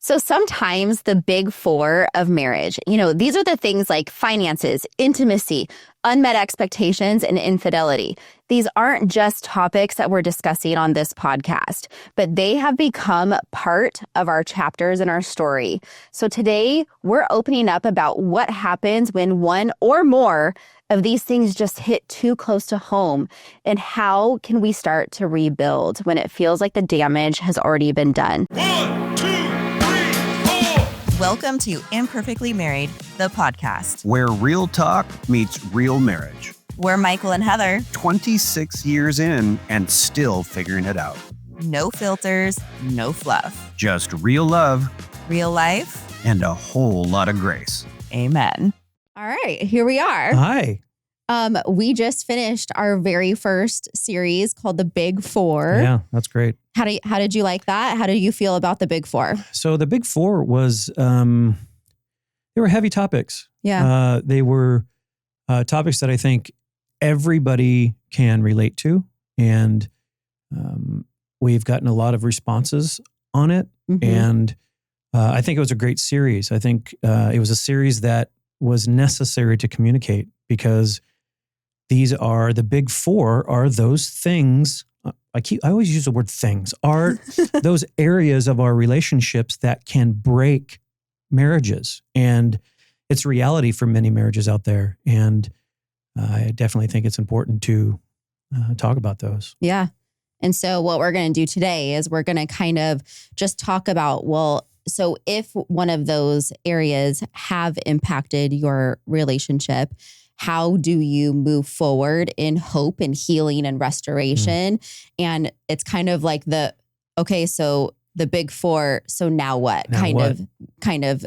So sometimes the big four of marriage, these are the things like finances, intimacy, unmet expectations, and infidelity. These aren't just topics that we're discussing on this podcast, but they have become part of our chapters in our story. So today we're opening up about what happens when one or more of these things just hit too close to home, and how can we start to rebuild when it feels like the damage has already been done. 1, 2, 3, 4. Welcome to Imperfectly Married, the podcast, where real talk meets real marriage. We're Michael and Heather, 26 years in and still figuring it out. No filters, no fluff. Just real love, real life, and a whole lot of grace. Amen. All right, here we are. Hi. We just finished our very first series called The Big Four. Yeah, that's great. How did you like that? How do you feel about The Big Four? So the Big Four was, they were heavy topics. Yeah. They were topics that I think everybody can relate to. And we've gotten a lot of responses on it. Mm-hmm. And I think it was a great series. I think it was a series that was necessary to communicate, because the big four are those things. I always use the word things, are those areas of our relationships that can break marriages. And it's a reality for many marriages out there. And I definitely think it's important to talk about those. Yeah. And so what we're going to do today is we're going to kind of just talk about, so if one of those areas have impacted your relationship, how do you move forward in hope and healing and restoration? And it's kind of like so the big four, so now what? Kind of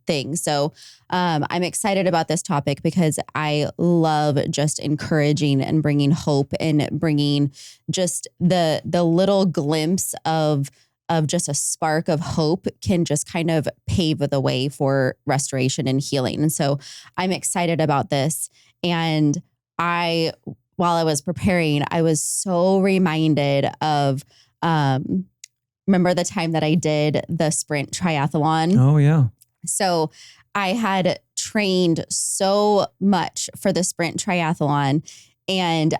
thing. So I'm excited about this topic because I love just encouraging and bringing hope and bringing just the little glimpse of just a spark of hope can just kind of pave the way for restoration and healing. And so I'm excited about this. And while I was preparing, I was so reminded of, remember the time that I did the sprint triathlon? Oh, yeah. So I had trained so much for the sprint triathlon, and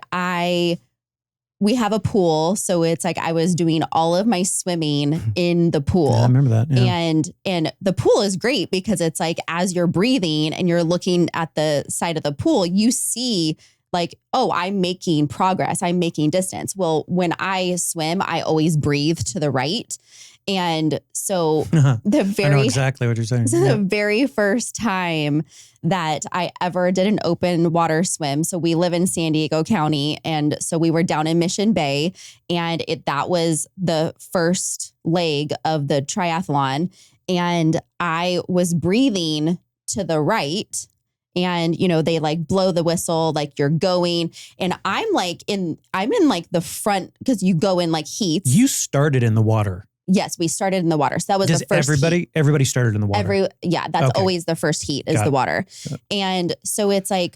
we have a pool. So it's like I was doing all of my swimming in the pool. Yeah, I remember that. Yeah. And the pool is great because it's like, as you're breathing and you're looking at the side of the pool, you see like, oh, I'm making progress. I'm making distance. Well, when I swim, I always breathe to the right. And so I know exactly what you're saying. So the very first time that I ever did an open water swim. So we live in San Diego County. And so we were down in Mission Bay, and that was the first leg of the triathlon. And I was breathing to the right, and, they like blow the whistle, like you're going. And I'm in the front, because you go in like heats. You started in the water. Yes, we started in the water. So that was the first heat. Everybody started in the water. That's okay. Always the first heat is Got the it. water. Got it. And so it's I'm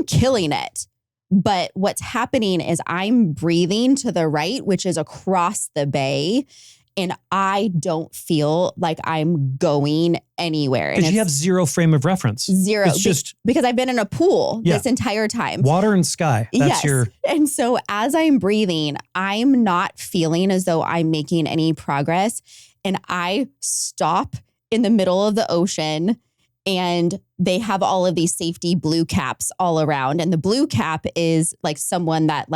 killing it. But what's happening is I'm breathing to the right, which is across the bay. And I don't feel like I'm going anywhere. Because you have zero frame of reference. Zero. It's just because I've been in a pool this entire time. Water and sky. That's yes. And so as I'm breathing, I'm not feeling as though I'm making any progress. And I stop in the middle of the ocean, and they have all of these safety blue caps all around. And the blue cap is like someone that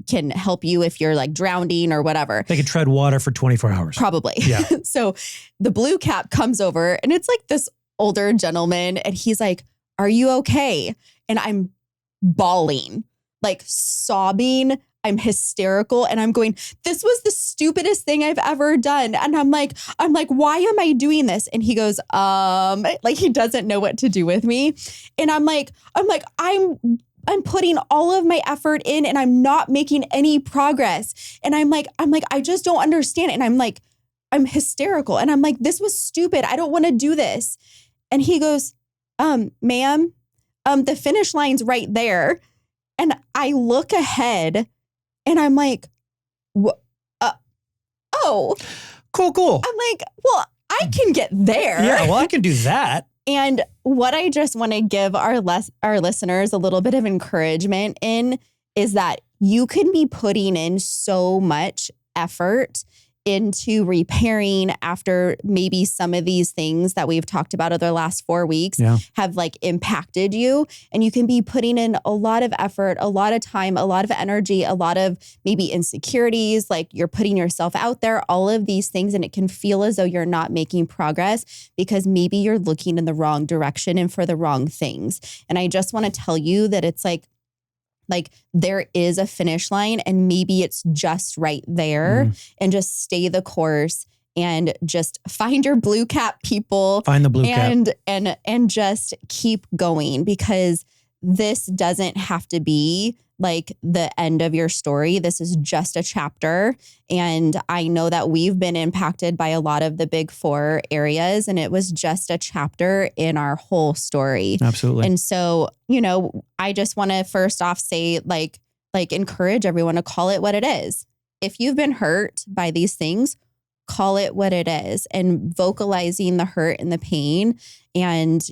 can help you if you're like drowning or whatever. They could tread water for 24 hours. Probably. Yeah. So the blue cap comes over, and it's like this older gentleman, and he's like, "Are you okay?" And I'm bawling, like sobbing. I'm hysterical, and I'm going, "This was the stupidest thing I've ever done." And I'm like, "Why am I doing this?" And he goes, like he doesn't know what to do with me. And I'm putting all of my effort in, and I'm not making any progress. And I'm like, I just don't understand. And I'm hysterical. And I'm like, this was stupid. I don't want to do this. And he goes, ma'am, the finish line's right there. And I look ahead, and I'm like, oh. Cool. I'm like, well, I can get there. Yeah, well, I can do that. And what I just want to give our listeners a little bit of encouragement in is that you can be putting in so much effort into repairing after maybe some of these things that we've talked about over the last 4 weeks have like impacted you. And you can be putting in a lot of effort, a lot of time, a lot of energy, a lot of maybe insecurities, like you're putting yourself out there, all of these things. And it can feel as though you're not making progress because maybe you're looking in the wrong direction and for the wrong things. And I just want to tell you that it's like there is a finish line and maybe it's just right there and just stay the course and just find your blue cap people. Find the blue cap. And just keep going because this doesn't have to be like the end of your story. This is just a chapter. And I know that we've been impacted by a lot of the big 4 areas and it was just a chapter in our whole story. Absolutely. And so, I just want to first off say like encourage everyone to call it what it is. If you've been hurt by these things, call it what it is and vocalizing the hurt and the pain and,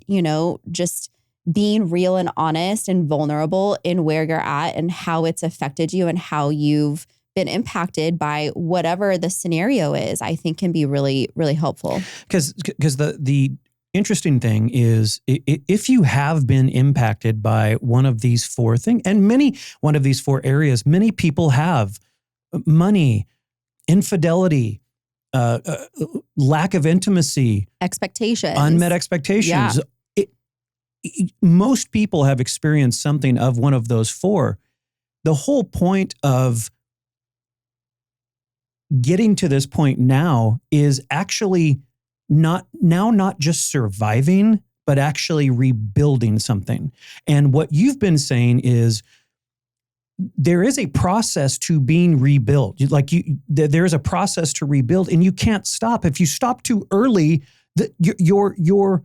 just being real and honest and vulnerable in where you're at and how it's affected you and how you've been impacted by whatever the scenario is, I think can be really, really helpful. Because the interesting thing is if you have been impacted by one of these 4 things, and one of these 4 areas, many people have money, infidelity, lack of intimacy, expectations, unmet expectations. Yeah. Most people have experienced something of one of those 4. The whole point of getting to this point now is actually not just surviving, but actually rebuilding something. And what you've been saying is there is a process to being rebuilt. There is a process to rebuild, and you can't stop. If you stop too early, your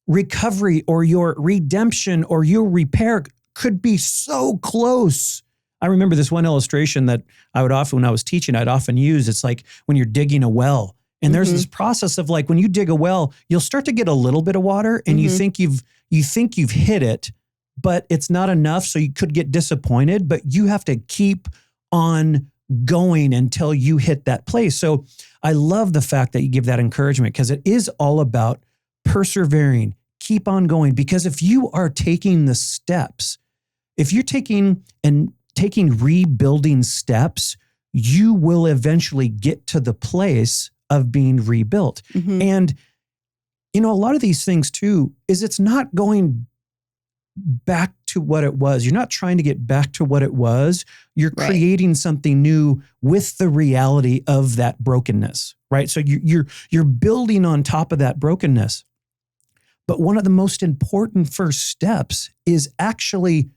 recovery or your redemption or your repair could be so close. I remember this one illustration that when I was teaching, I'd often use. It's like when you're digging a well, and there's this process of like when you dig a well, you'll start to get a little bit of water, and you think you've hit it, but it's not enough. So you could get disappointed, but you have to keep on going until you hit that place. So I love the fact that you give that encouragement because it is all about persevering, keep on going. Because if you are taking the steps, if you're taking rebuilding steps, you will eventually get to the place of being rebuilt. And, a lot of these things too, is it's not going back to what it was. You're not trying to get back to what it was. You're creating something new with the reality of that brokenness, right? So you're building on top of that brokenness. But one of the most important first steps is actually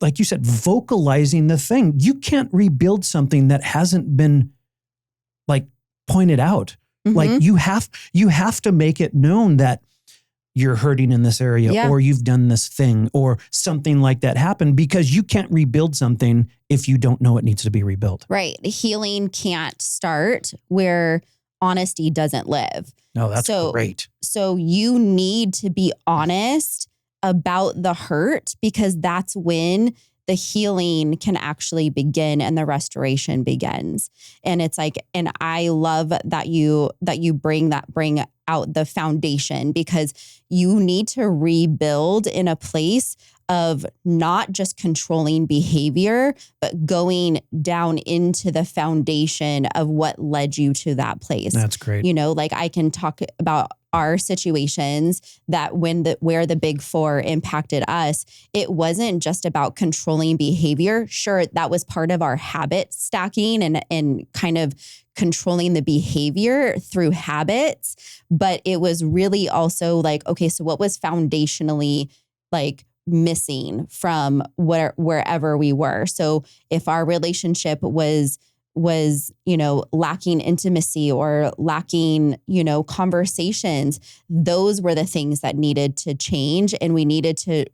like you said, vocalizing the thing. You can't rebuild something that hasn't been like pointed out. Like you have to make it known that you're hurting in this area or you've done this thing or something like that happened, because you can't rebuild something if you don't know it needs to be rebuilt. Right. Healing can't start where honesty doesn't live. No, that's great. So you need to be honest about the hurt, because that's when the healing can actually begin and the restoration begins. And it's like, and I love that you bring out the foundation, because you need to rebuild in a place of not just controlling behavior, but going down into the foundation of what led you to that place. That's great. Like I can talk about our situations that where the big 4 impacted us, it wasn't just about controlling behavior. Sure, that was part of our habit stacking and kind of controlling the behavior through habits. But it was really also like, okay, so what was foundationally like missing from wherever we were? So if our relationship was lacking intimacy or lacking, conversations, those were the things that needed to change. And we needed to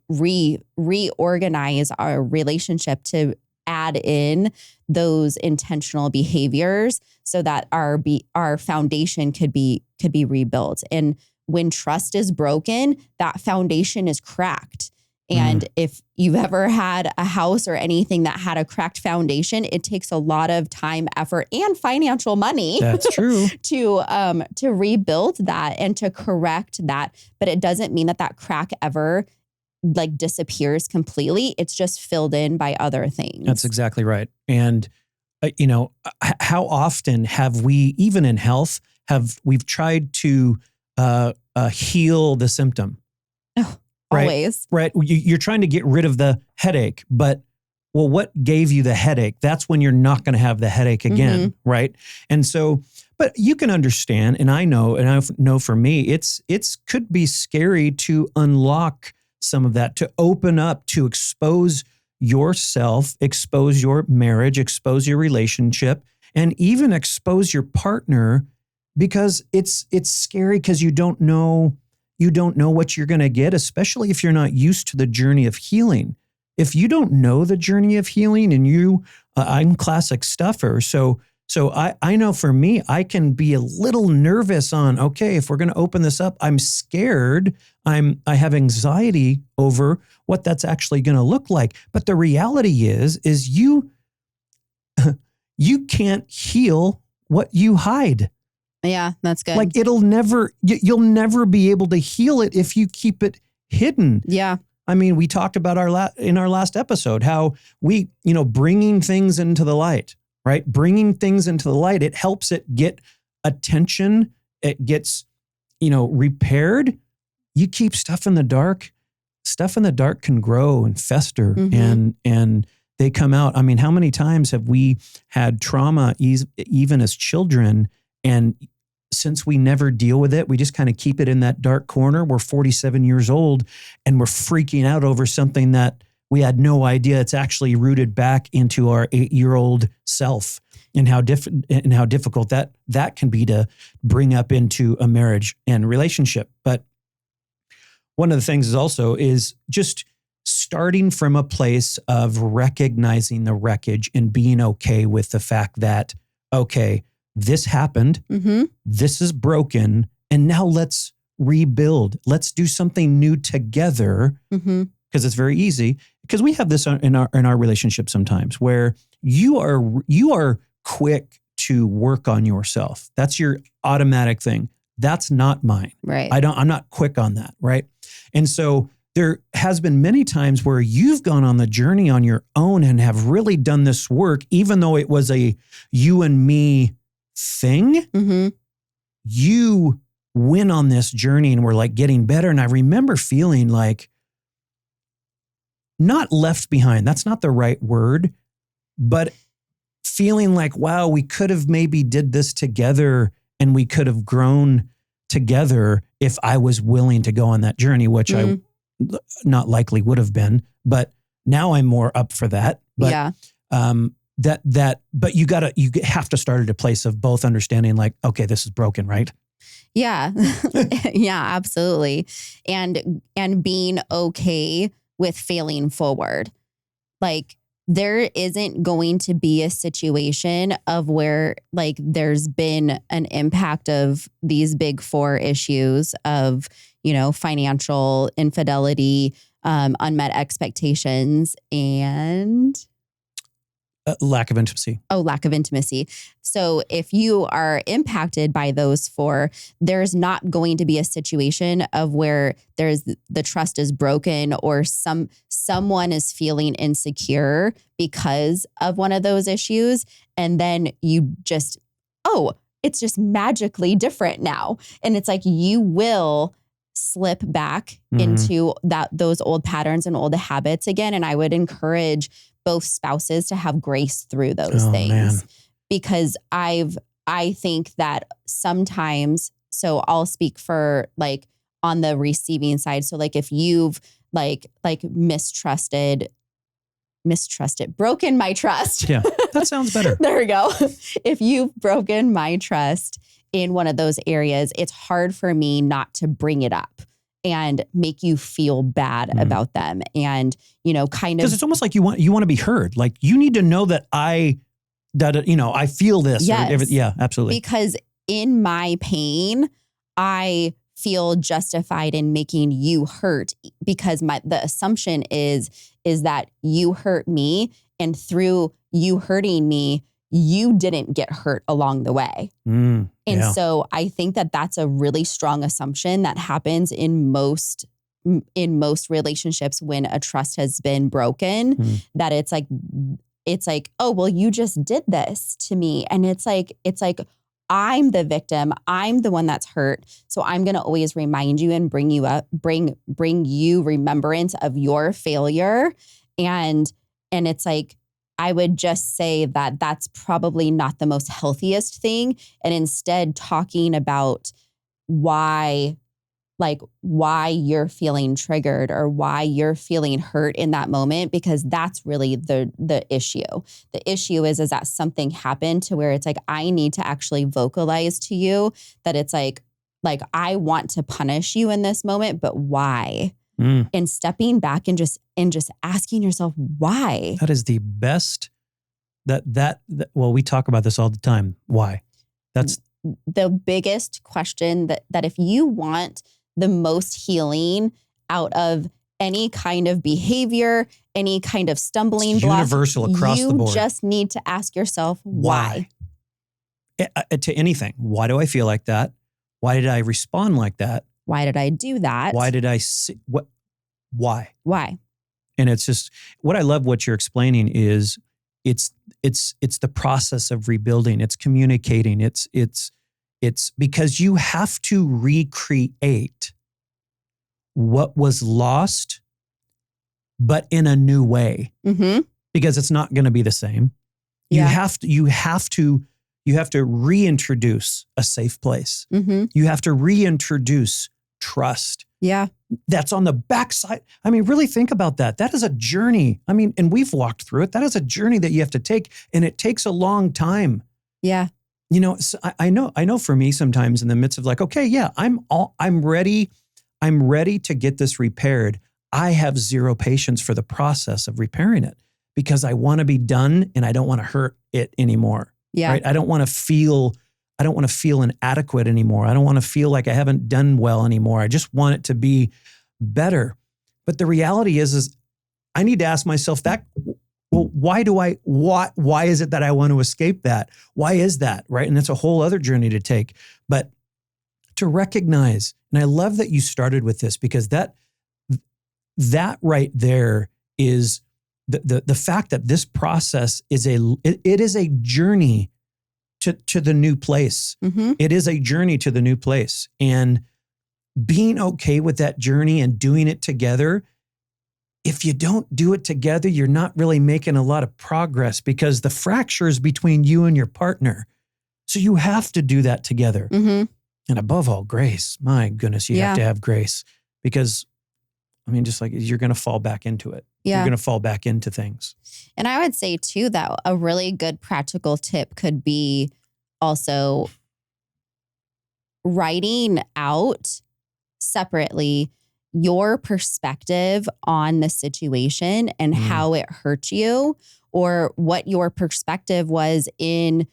reorganize our relationship to add in those intentional behaviors so that our foundation could be rebuilt. And when trust is broken, that foundation is cracked. And if you've ever had a house or anything that had a cracked foundation, it takes a lot of time, effort, and financial money. That's true. to rebuild that and to correct that. But it doesn't mean that crack ever like disappears completely. It's just filled in by other things. That's exactly right. And how often have we, even in health, we've tried to heal the symptom? Oh, right? Always. Right. You're trying to get rid of the headache, but well, what gave you the headache? That's when you're not going to have the headache again. Right. And so, but you can understand, and I know for me, it's could be scary to unlock some of that, to open up, to expose yourself, expose your marriage, expose your relationship, and even expose your partner, because it's scary because you don't know what you're going to get, especially if you're not used to the journey of healing. If you don't know the journey of healing, and I'm classic stuffer, so I know for me, I can be a little nervous on, okay, if we're going to open this up, I'm scared. I have anxiety over what that's actually going to look like. But the reality is you can't heal what you hide. Yeah, that's good. Like you'll never be able to heal it if you keep it hidden. Yeah. I mean, we talked about in our last episode, how we, bringing things into the light, right? Bringing things into the light, it helps it get attention. It gets, repaired. You keep stuff in the dark can grow and fester and they come out. I mean, how many times have we had trauma even as children, and since we never deal with it, we just kind of keep it in that dark corner. We're 47 years old and we're freaking out over something that we had no idea it's actually rooted back into our 8-year-old self, and how difficult that can be to bring up into a marriage and relationship. But one of the things is just starting from a place of recognizing the wreckage and being okay with the fact that, okay, this happened, this is broken, and now let's rebuild. Let's do something new together, because it's very easy. Because we have this in our relationship sometimes, where you are quick to work on yourself. That's your automatic thing. That's not mine. Right. I'm not quick on that. Right. And so there has been many times where you've gone on the journey on your own and have really done this work, even though it was a you and me thing. You went on this journey and were like getting better. And I remember feeling like not left behind. That's not the right word, but feeling like, wow, we could have maybe did this together and we could have grown together if I was willing to go on that journey, which I not likely would have been, but now I'm more up for that. But, yeah. But you have to start at a place of both understanding, like, okay, this is broken, right? Yeah. Yeah, absolutely. And being okay with failing forward. Like, there isn't going to be a situation of where like there's been an impact of these big 4 issues of, financial infidelity, unmet expectations, and lack of intimacy. Lack of intimacy. So if you are impacted by those 4, there's not going to be a situation of where the trust is broken or someone is feeling insecure because of one of those issues. And then you just, it's just magically different now. And it's like, you will slip back into those old patterns and old habits again. And I would encourage both spouses to have grace through those things, man. Because I think that sometimes, so I'll speak for like on the receiving side. So like if you've like mistrusted, broken my trust. Yeah, that sounds better. There we go. If you've broken my trust in one of those areas, it's hard for me not to bring it up and make you feel bad about them. And, kind Because of, it's almost like you want to be heard. Like you need to know that I feel this. Yes. Yeah, absolutely. because in my pain, I feel justified in making you hurt because the assumption is that you hurt me, and through you hurting me, you didn't get hurt along the way. And so I think that that's a really strong assumption that happens in most relationships when a trust has been broken, that it's like, oh, well, you just did this to me. And it's like, I'm the victim. I'm the one that's hurt. So I'm going to always remind you and bring you up, bring you remembrance of your failure. And it's like, I would just say that that's probably not the most healthiest thing. And instead talking about why you're feeling triggered or why you're feeling hurt in that moment, because that's really the issue. The issue is that something happened to where it's like, I need to actually vocalize to you that it's like I want to punish you in this moment, but why? And stepping back and just asking yourself why. That is the best. Well, we talk about this all the time. Why? That's the biggest question that if you want the most healing out of any kind of behavior, any kind of stumbling block, universal across the board. You just need to ask yourself why. To anything. Why do I feel like that? Why did I respond like that? Why did I do that? Why did I see what? Why? Why? And it's just what I love. What you're explaining is it's the process of rebuilding. It's communicating. It's because you have to recreate what was lost, but in a new way, because it's not going to be the same. Yeah. You have to reintroduce a safe place. You have to reintroduce trust. Yeah. That's on the backside. I mean, really think about that. That is a journey. I mean, and we've walked through it. That is a journey that you have to take, and it takes a long time. Yeah. So I know for me sometimes in the midst of like, okay, yeah, I'm ready to get this repaired. I have zero patience for the process of repairing it because I want to be done and I don't want to hurt it anymore. Yeah. Right? I don't want to feel inadequate anymore. I don't want to feel like I haven't done well anymore. I just want it to be better. But the reality is I need to ask myself that, well, why is it that I want to escape that? Why is that? Right? And it's a whole other journey to take. But to recognize, and I love that you started with this because that right there is the fact that this process is a journey to the new place. It is a journey to the new place. And being okay with that journey and doing it together, if you don't do it together, you're not really making a lot of progress because the fracture is between you and your partner. So you have to do that together. And above all, grace. My goodness, you have to have grace because, I mean, just like you're going to fall back into it. Yeah. You're going to fall back into things. And I would say too, that a really good practical tip could be also writing out separately your perspective on the situation and how it hurt you, or what your perspective was in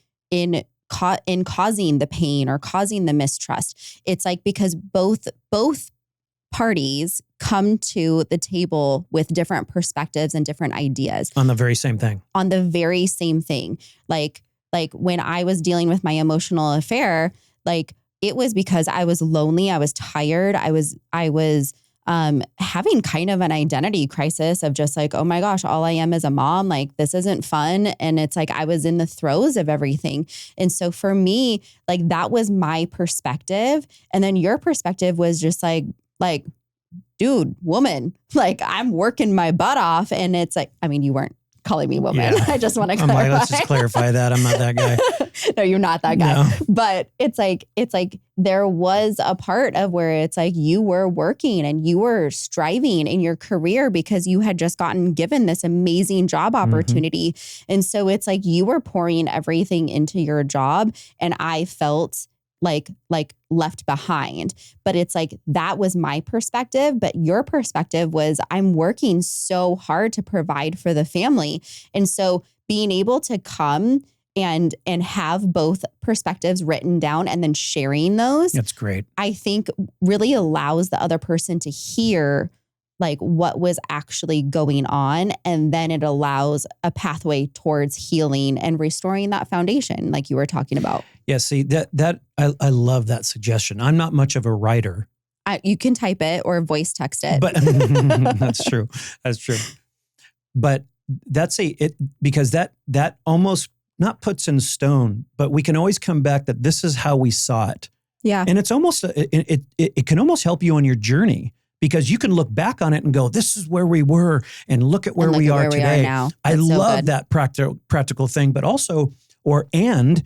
causing the pain or causing the mistrust. It's like, because both parties come to the table with different perspectives and different ideas. On the very same thing. On the very same thing. Like when I was dealing with my emotional affair, like it was because I was lonely. I was tired. I was having kind of an identity crisis of just like, oh my gosh, all I am is a mom. Like this isn't fun. And it's like, I was in the throes of everything. And so for me, like that was my perspective. And then your perspective was just like, dude, woman, like I'm working my butt off. And it's like, I mean, you weren't calling me woman. Yeah. I just want to clarify. Let's just clarify that. I'm not that guy. No, you're not that guy. No. But it's like there was a part of where it's like you were working and you were striving in your career because you had just gotten given this amazing job opportunity. And so it's like you were pouring everything into your job. And I felt like left behind. But it's like, that was my perspective. But your perspective was, I'm working so hard to provide for the family. And so being able to come and have both perspectives written down and then sharing those, That's great. I think really allows the other person to hear like what was actually going on. And then it allows a pathway towards healing and restoring that foundation like you were talking about. Yeah, see, I love that suggestion. I'm not much of a writer. You can type it or voice text it. But that's true. That's true. But because that almost not puts in stone, but we can always come back that this is how we saw it. Yeah. And it's almost, it can almost help you on your journey, because you can look back on it and go, this is where we were, and look at where we are today. Now. I That's so love good. that practical thing, but also, and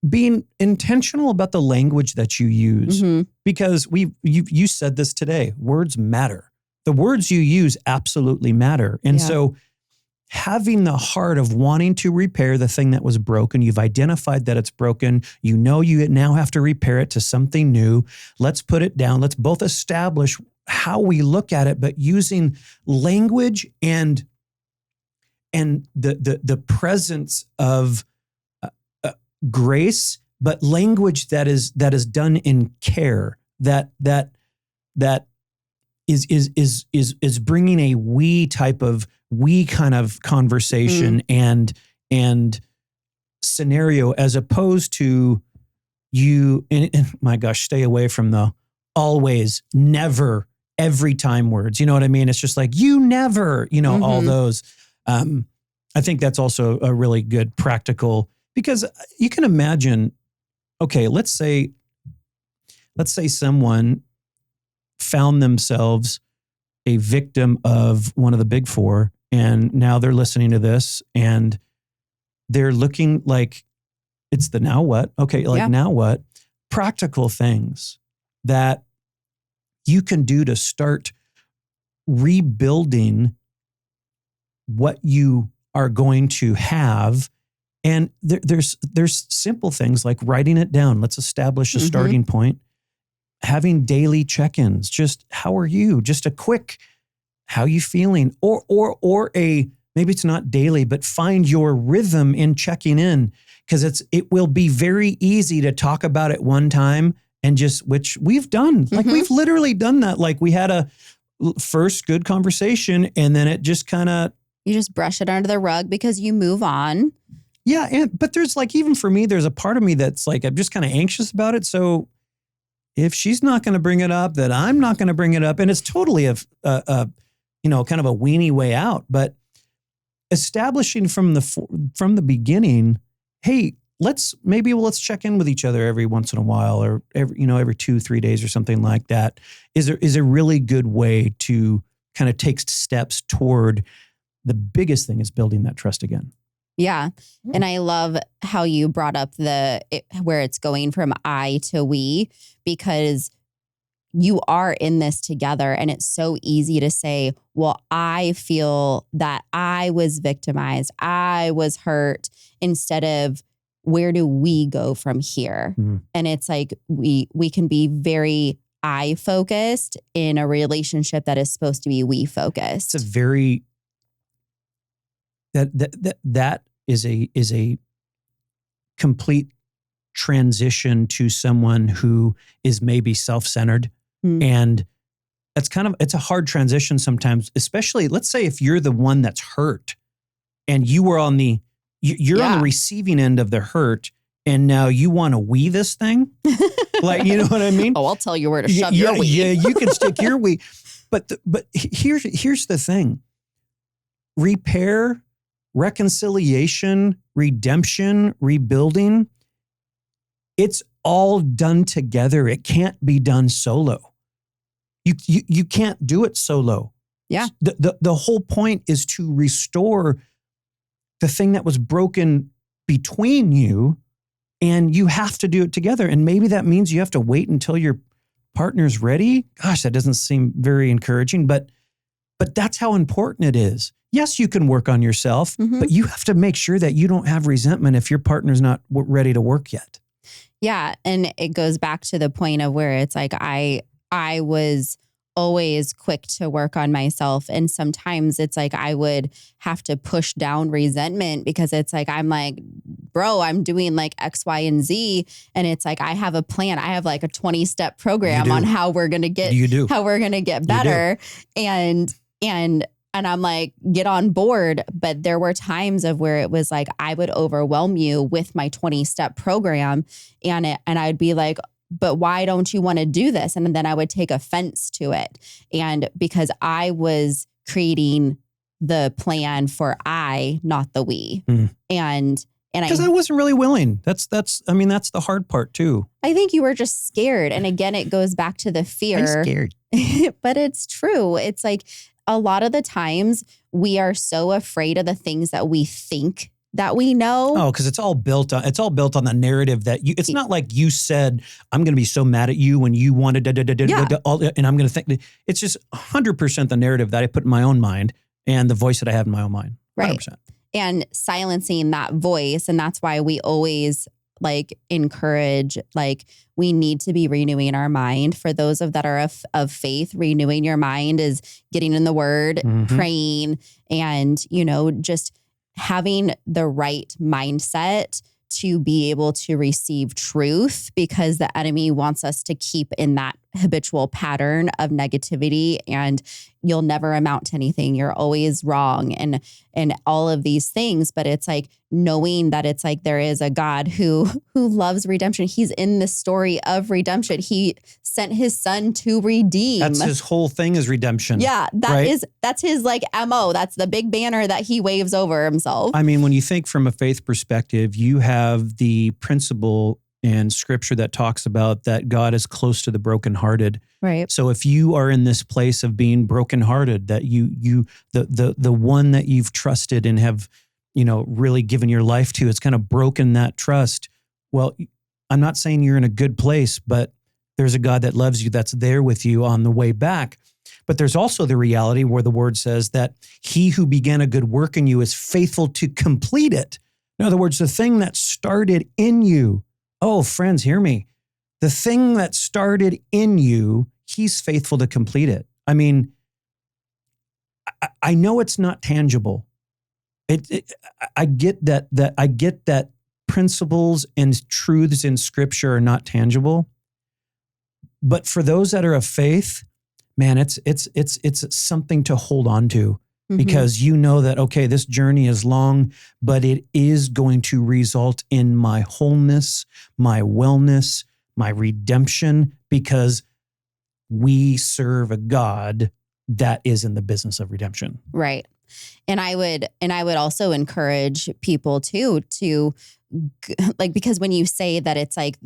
being intentional about the language that you use, because you said this today, words matter. The words you use absolutely matter. And so having the heart of wanting to repair the thing that was broken, you've identified that it's broken, you know you now have to repair it to something new. Let's put it down. Let's both establish how we look at it, but using language and the presence of grace, but language that is done in care, that is bringing a we kind of conversation and scenario, as opposed to you. And my gosh, stay away from the always, never, every time words. You know what I mean? It's just like, you never, all those. I think that's also a really good practical, because you can imagine, okay, let's say someone found themselves a victim of one of the big four, and now they're listening to this and they're looking like, it's the now what? Okay, now what? Practical things that you can do to start rebuilding what you are going to have. And there's simple things like writing it down. Let's establish a starting point. Having daily check-ins. Just, how are you? Just a quick, how you feeling? Or maybe it's not daily, but find your rhythm in checking in, because it will be very easy to talk about it one time and which we've done. Like we've literally done that. Like we had a first good conversation and then it just kind of, you just brush it under the rug because you move on. Yeah. But there's like, even for me, there's a part of me that's like, I'm just kind of anxious about it. So if she's not going to bring it up, then I'm not going to bring it up. And it's totally a kind of a weenie way out. But establishing from the beginning, hey, let's check in with each other every once in a while, or every 2-3 days or something like that, is a really good way to kind of take steps toward the biggest thing is building that trust again. Yeah. And I love how you brought up where it's going from I to we, because you are in this together, and it's so easy to say, well, I feel that I was victimized, I was hurt, instead of where do we go from here? And it's like, we can be very I focused in a relationship that is supposed to be we focused. It's a very, that is a complete transition to someone who is maybe self-centered. And it's a hard transition sometimes, especially, let's say if you're the one that's hurt and you were on the receiving end of the hurt, and now you want to we this thing. Like, you know what I mean? Oh, I'll tell you where to shove your we. Yeah, you can stick your we. But here's the thing. Repair, reconciliation, redemption, rebuilding, it's all done together. It can't be done solo. You can't do it solo. Yeah. The whole point is to restore the thing that was broken between you, and you have to do it together. And maybe that means you have to wait until your partner's ready. Gosh, that doesn't seem very encouraging, but that's how important it is. Yes, you can work on yourself, but you have to make sure that you don't have resentment if your partner's not ready to work yet. Yeah. And it goes back to the point of where it's like, I was always quick to work on myself. And sometimes it's like, I would have to push down resentment because it's like, I'm like, bro, I'm doing like X, Y, and Z. And it's like, I have a plan. I have like a 20-step program on how we're going to get, how we're going to get better. And I'm like, get on board. But there were times of where it was like, I would overwhelm you with my 20-step program. And I'd be like, but why don't you want to do this? And then I would take offense to it. And because I was creating the plan for I, not the we. And because I wasn't really willing. That's the hard part too. I think you were just scared. And again, it goes back to the fear. I'm scared. But it's true. It's like a lot of the times we are so afraid of the things that we think that we know. Oh, because it's all built on the narrative that you. It's not like you said, "I'm going to be so mad at you when you wanted," and I'm going to think. It's just 100% the narrative that I put in my own mind and the voice that I have in my own mind. 100%. Right. And silencing that voice, and that's why we always like encourage, like we need to be renewing our mind. For those that are of faith, renewing your mind is getting in the Word, praying, and just having the right mindset to be able to receive truth, because the enemy wants us to keep in that habitual pattern of negativity, and you'll never amount to anything. You're always wrong and all of these things. But it's like knowing that it's like there is a God who loves redemption. He's in the story of redemption. He sent his son to redeem. That's his whole thing is redemption. Yeah, that's his like MO. That's the big banner that he waves over himself. I mean, when you think from a faith perspective, you have the principle in scripture that talks about that God is close to the brokenhearted. Right. So if you are in this place of being brokenhearted, that the one that you've trusted and have, really given your life to, it's kind of broken that trust. Well, I'm not saying you're in a good place, but there's a God that loves you, that's there with you on the way back. But there's also the reality where the word says that he who began a good work in you is faithful to complete it. In other words, the thing that started in you, oh, friends, hear me. The thing that started in you, he's faithful to complete it. I mean, I know it's not tangible. I get that I get that principles and truths in scripture are not tangible. But for those that are of faith, man, it's something to hold on to. Because you know that, okay, this journey is long, but it is going to result in my wholeness, my wellness, my redemption, because we serve a God that is in the business of redemption. Right. And I would also encourage people too, to like, because when you say that it's like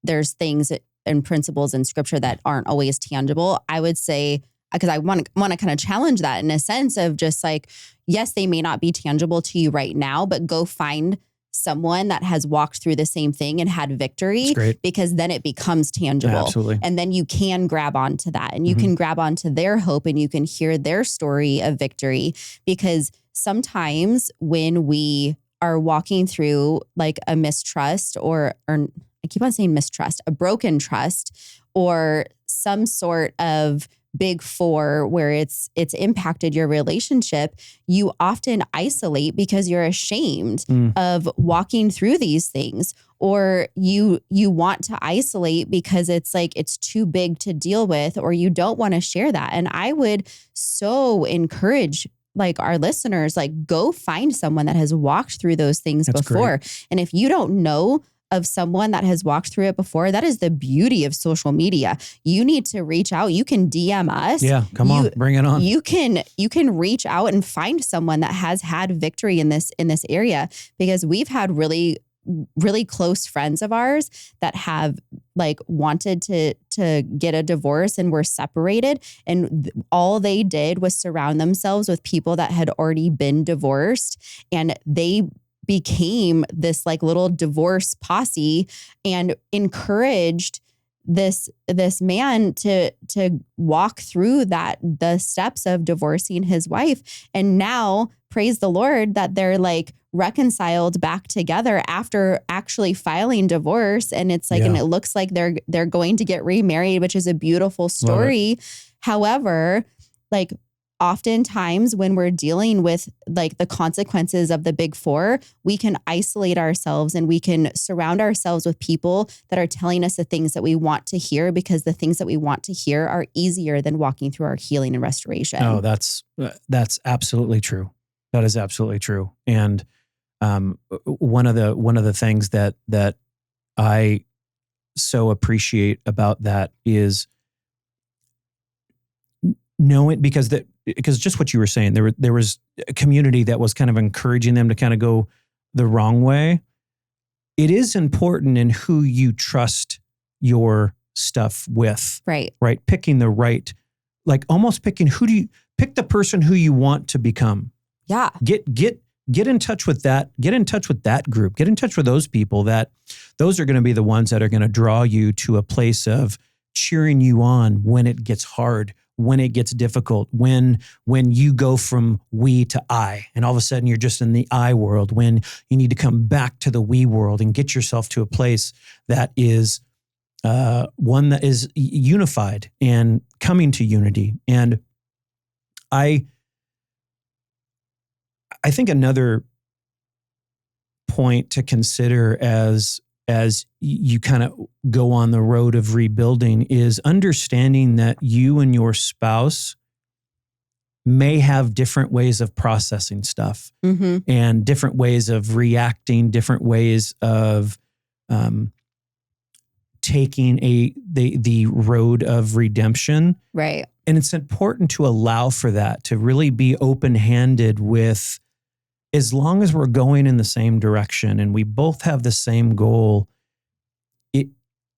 there's things and principles in scripture that aren't always tangible, I would say, because I want to kind of challenge that in a sense of just like, yes, they may not be tangible to you right now, but go find someone that has walked through the same thing and had victory, because then it becomes tangible. Yeah, absolutely. And then you can grab onto that, and you can grab onto their hope, and you can hear their story of victory. Because sometimes when we are walking through like a mistrust or I keep on saying mistrust, a broken trust, or some sort of big four where it's impacted your relationship, you often isolate because you're ashamed of walking through these things, or you want to isolate because it's like it's too big to deal with, or you don't want to share that. And I would so encourage like our listeners, like go find someone that has walked through those things before. Great. And if you don't know of someone that has walked through it before, that is the beauty of social media. You need to reach out. You can DM us. Yeah, come on, bring it on. You can reach out and find someone that has had victory in this area, because we've had really, really close friends of ours that have like wanted to get a divorce and were separated, and all they did was surround themselves with people that had already been divorced, and they became this like little divorce posse and encouraged this man to walk through the steps of divorcing his wife. And now, praise the Lord, that they're like reconciled back together after actually filing divorce. And it's like, and it looks like they're going to get remarried, which is a beautiful story. However, like oftentimes when we're dealing with like the consequences of the big four, we can isolate ourselves and we can surround ourselves with people that are telling us the things that we want to hear, because the things that we want to hear are easier than walking through our healing and restoration. Oh, that's absolutely true. That is absolutely true. And one of the things that I so appreciate about that is knowing, because just what you were saying, there was a community that was kind of encouraging them to kind of go the wrong way. It is important in who you trust your stuff with. Right. Picking the right, like almost picking pick the person who you want to become. Yeah. Get in touch with that. Get in touch with that group. Get in touch with those people. Those are going to be the ones that are going to draw you to a place of cheering you on when it gets hard, when it gets difficult, when you go from we to I, and all of a sudden you're just in the I world, when you need to come back to the we world and get yourself to a place that is one that is unified and coming to unity. And I think another point to consider as you kind of go on the road of rebuilding is understanding that you and your spouse may have different ways of processing stuff, and different ways of reacting, different ways of taking the road of redemption. Right. And it's important to allow for that, to really be open-handed with, as long as we're going in the same direction and we both have the same goal,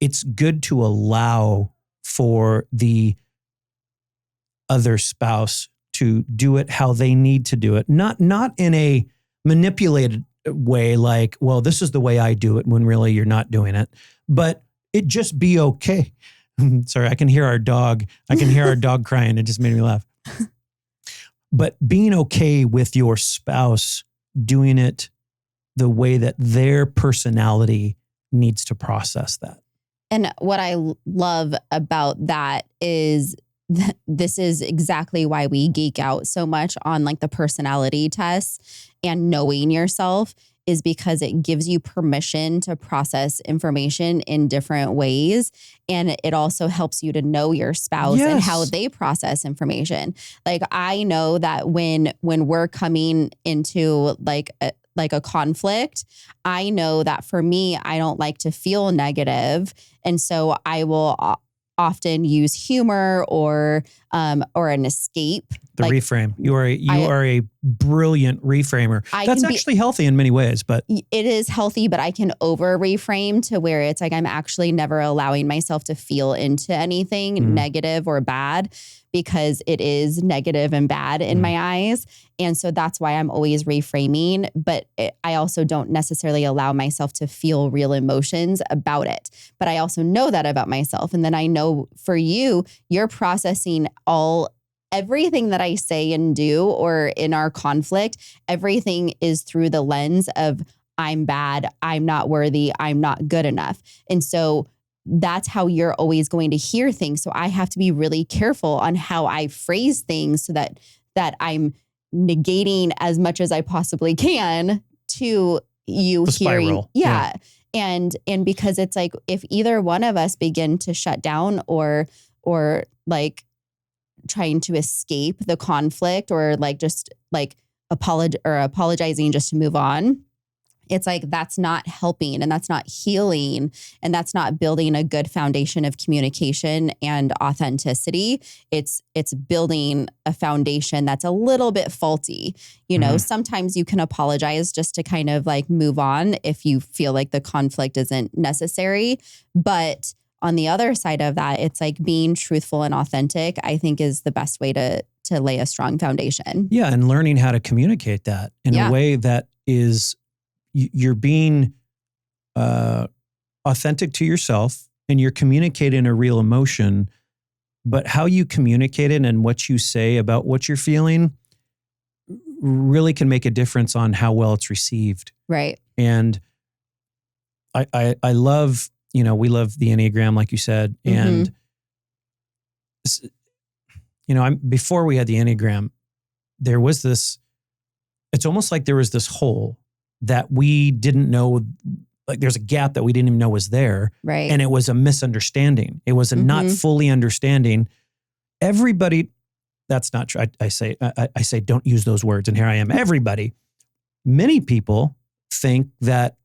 it's good to allow for the other spouse to do it how they need to do it. Not in a manipulated way, like, well, this is the way I do it, when really you're not doing it, but it just be okay. Sorry, I can hear our dog crying. It just made me laugh. But being okay with your spouse doing it the way that their personality needs to process that. And what I love about that is this is exactly why we geek out so much on like the personality tests and knowing yourself, is because it gives you permission to process information in different ways. And it also helps you to know your spouse and how they process information. Like I know that when we're coming into like a conflict, I know that for me, I don't like to feel negative. And so I will often use humor or an escape. The reframe. You are a brilliant reframer. That's actually healthy in many ways, but it is healthy, but I can over reframe to where it's like I'm actually never allowing myself to feel into anything negative or bad, because it is negative and bad in my eyes. And so that's why I'm always reframing. But I also don't necessarily allow myself to feel real emotions about it. But I also know that about myself. And then I know for you, you're processing everything that I say and do, or in our conflict, everything is through the lens of I'm bad, I'm not worthy, I'm not good enough. And so that's how you're always going to hear things. So I have to be really careful on how I phrase things so that I'm negating as much as I possibly can to you the hearing. spiral. Yeah. And because it's like, if either one of us begin to shut down or like trying to escape the conflict, or like just like apologizing just to move on, it's like that's not helping, and that's not healing, and that's not building a good foundation of communication and authenticity. It's building a foundation that's a little bit faulty. You know, sometimes you can apologize just to kind of like move on if you feel like the conflict isn't necessary. But on the other side of that, it's like being truthful and authentic, I think, is the best way to lay a strong foundation. Yeah, and learning how to communicate that in a way that is, you're being authentic to yourself, and you're communicating a real emotion, but how you communicate it and what you say about what you're feeling really can make a difference on how well it's received. Right. And I love, we love the Enneagram, like you said. And, before we had the Enneagram, there was this, it's almost like there was this hole that we didn't know, like there's a gap that we didn't even know was there. Right. And it was a misunderstanding. It was a not fully understanding. Everybody, that's not true. I say, don't use those words. And here I am. Everybody, many people think that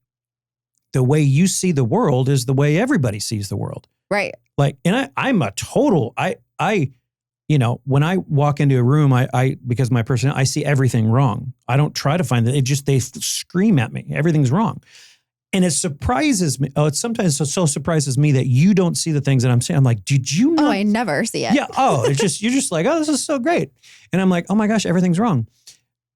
the way you see the world is the way everybody sees the world. Right. Like, and I'm a total, when I walk into a room, because my personality, I see everything wrong. I don't try to find that. They scream at me. Everything's wrong. And it surprises me. Sometimes it so surprises me that you don't see the things that I'm saying. I'm like, did you know? Oh, I never see it. Yeah. Oh, you're just like, oh, this is so great. And I'm like, oh my gosh, everything's wrong.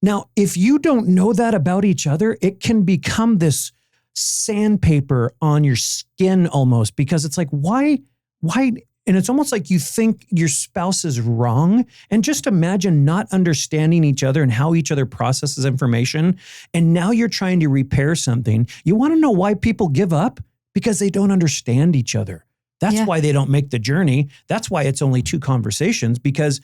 Now, if you don't know that about each other, it can become this sandpaper on your skin almost, because it's like, why? And it's almost like you think your spouse is wrong. And just imagine not understanding each other and how each other processes information. And now you're trying to repair something. You want to know why people give up? Because they don't understand each other. That's why they don't make the journey. That's why it's only 2 conversations, because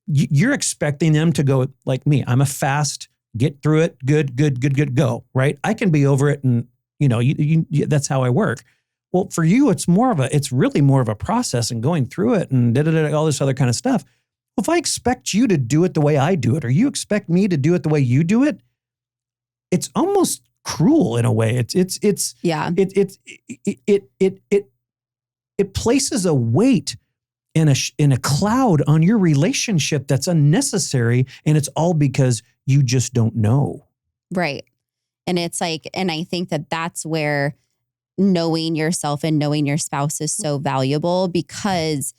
you're expecting them to go like me. I'm a fast, get through it, good, go, right? I can be over it and, that's how I work. Well, for you, it's really more of a process and going through it and all this other kind of stuff. Well, if I expect you to do it the way I do it, or you expect me to do it the way you do it, it's almost cruel in a way. It places a weight in a cloud on your relationship that's unnecessary, and it's all because you just don't know. Right. And it's like, and I think that that's where knowing yourself and knowing your spouse is so valuable, because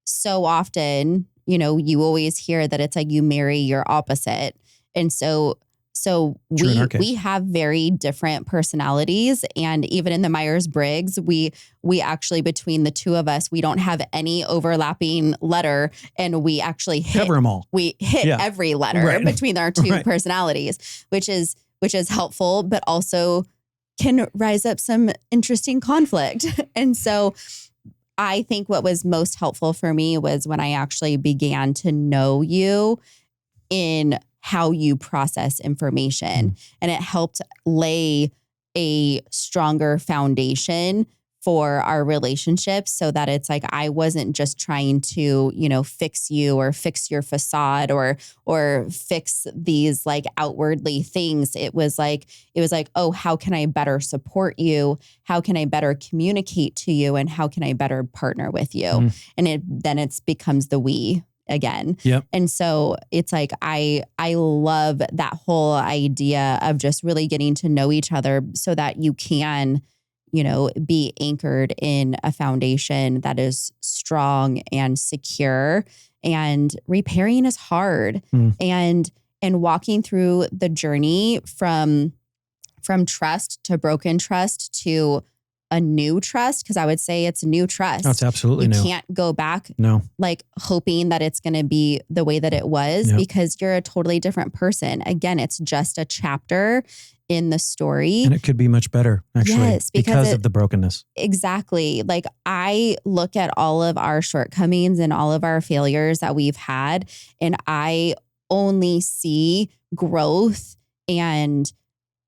so often, you always hear that it's like you marry your opposite. And so we have very different personalities. And even in the Myers-Briggs, we actually, between the 2 of us, we don't have any overlapping letter, and we actually cover them all. We hit every letter between our 2 personalities, which is helpful, but also can rise up some interesting conflict. And so I think what was most helpful for me was when I actually began to know you in how you process information. And it helped lay a stronger foundation for our relationship, so that it's like I wasn't just trying to, fix you or fix your facade or fix these like outwardly things. It was like, oh, how can I better support you? How can I better communicate to you? And how can I better partner with you? And then it becomes the we again. Yep. And so it's like, I love that whole idea of just really getting to know each other so that you can, be anchored in a foundation that is strong and secure. And repairing is hard. And walking through the journey from trust to broken trust to a new trust, because I would say it's a new trust. That's absolutely new. You can't go back like hoping that it's going to be the way that it was, because you're a totally different person. Again, it's just a chapter in the story. And it could be much better, actually, yes, because of the brokenness. Exactly. Like I look at all of our shortcomings and all of our failures that we've had, and I only see growth and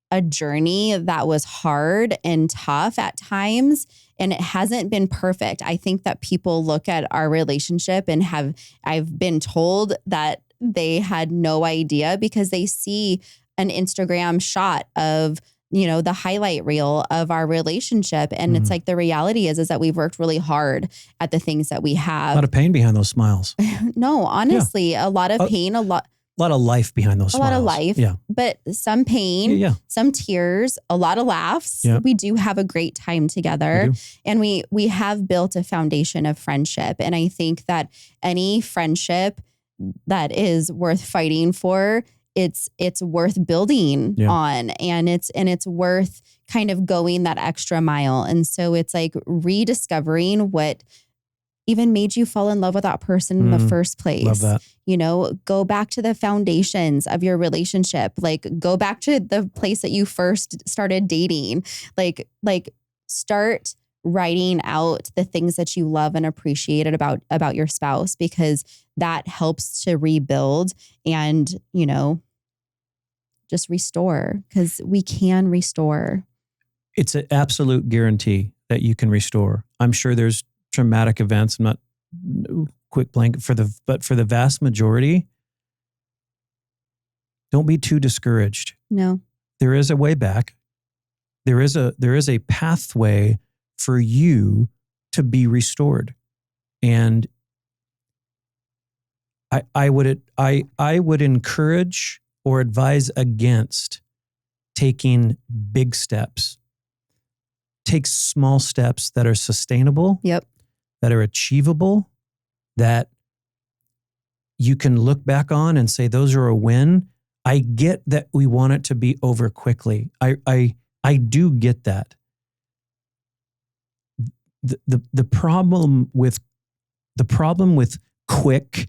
a journey that was hard and tough at times, and it hasn't been perfect. I think that people look at our relationship and I've been told that they had no idea, because they see an Instagram shot of, the highlight reel of our relationship. And it's like, the reality is that we've worked really hard at the things that we have. A lot of pain behind those smiles. No, honestly, a lot of pain, a lot of life behind those smiles. A lot of life, but some pain, some tears, a lot of laughs. Yeah. We do have a great time together, and we have built a foundation of friendship. And I think that any friendship that is worth fighting for, it's worth building on, and it's worth kind of going that extra mile. And so it's like rediscovering what even made you fall in love with that person in the first place. Love that. You know, go back to the foundations of your relationship. Like go back to the place that you first started dating. Like start writing out the things that you love and appreciate about your spouse, because that helps to rebuild and, you know, just restore, because we can restore. It's an absolute guarantee that you can restore. I'm sure there's traumatic events. I'm not quick blank but for the vast majority, don't be too discouraged. No. There is a way back. There is a pathway for you to be restored. And I would encourage or advise against taking big steps. Take small steps that are sustainable. Yep. That are achievable, that you can look back on and say, those are a win. I get that we want it to be over quickly. I do get that. The problem with quick,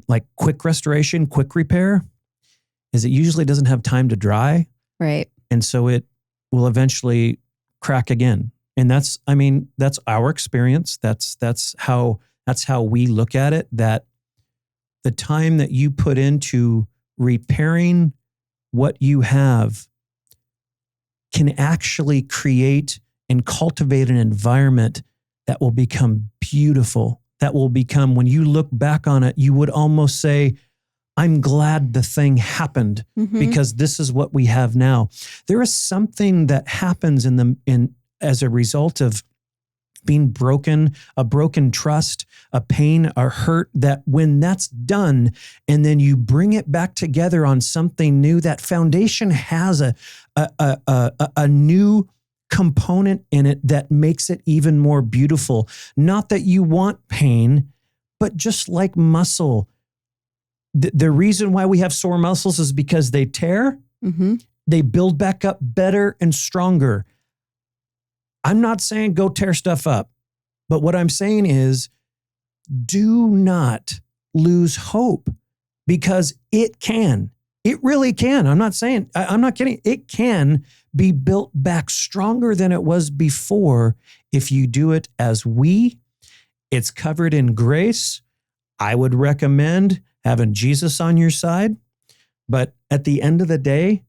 like quick restoration, quick repair, is it usually doesn't have time to dry. Right. And so it will eventually crack again. And that's our experience. That's how we look at it, that the time that you put into repairing what you have can actually create and cultivate an environment that will become beautiful. That will become, when you look back on it, you would almost say, I'm glad the thing happened because this is what we have now. There is something that happens as a result of being broken, a broken trust, a pain, a hurt, that when that's done and then you bring it back together on something new, that foundation has a new component in it that makes it even more beautiful. Not that you want pain, but just like muscle, the reason why we have sore muscles is because they tear, they build back up better and stronger. I'm not saying go tear stuff up, but what I'm saying is do not lose hope, because it can. It really can. I'm not kidding. It can be built back stronger than it was before if you do it as it's covered in grace. I would recommend having Jesus on your side, but at the end of the day,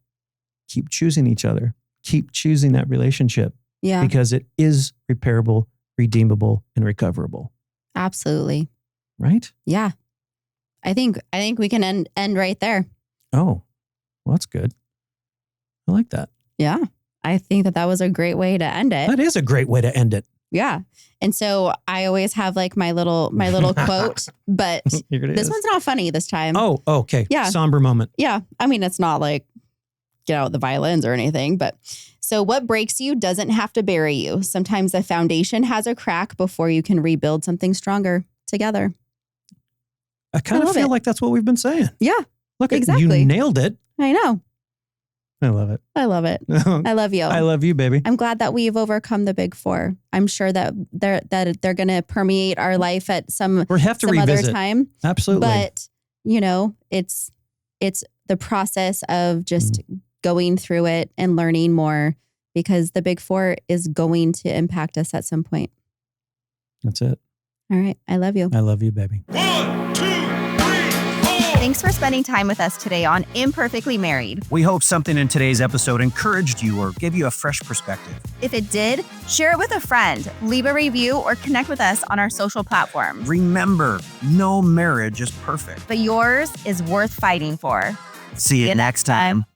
keep choosing each other. Keep choosing that relationship. Yeah. Because it is repairable, redeemable, and recoverable. Absolutely. Right? Yeah. I think we can end right there. Oh, well, that's good. I like that. Yeah. I think that was a great way to end it. That is a great way to end it. Yeah. And so I always have like my little quote, but this one's not funny this time. Oh, okay. Yeah. Somber moment. Yeah. I mean, it's not like get out the violins or anything, but so what breaks you doesn't have to bury you. Sometimes the foundation has a crack before you can rebuild something stronger together. I kind of feel like that's what we've been saying. Yeah. Look, exactly. You nailed it. I know. I love it. I love it. I love you. I love you, baby. I'm glad that we've overcome the big four. I'm sure that they're going to permeate our life at some other time. Absolutely. But you know, it's the process of just going through it and learning more, because the big four is going to impact us at some point. That's it. All right. I love you. I love you, baby. 1, 2, 3, 4. Thanks for spending time with us today on Imperfectly Married. We hope something in today's episode encouraged you or gave you a fresh perspective. If it did, share it with a friend, leave a review, or connect with us on our social platforms. Remember, no marriage is perfect. But yours is worth fighting for. See you next time.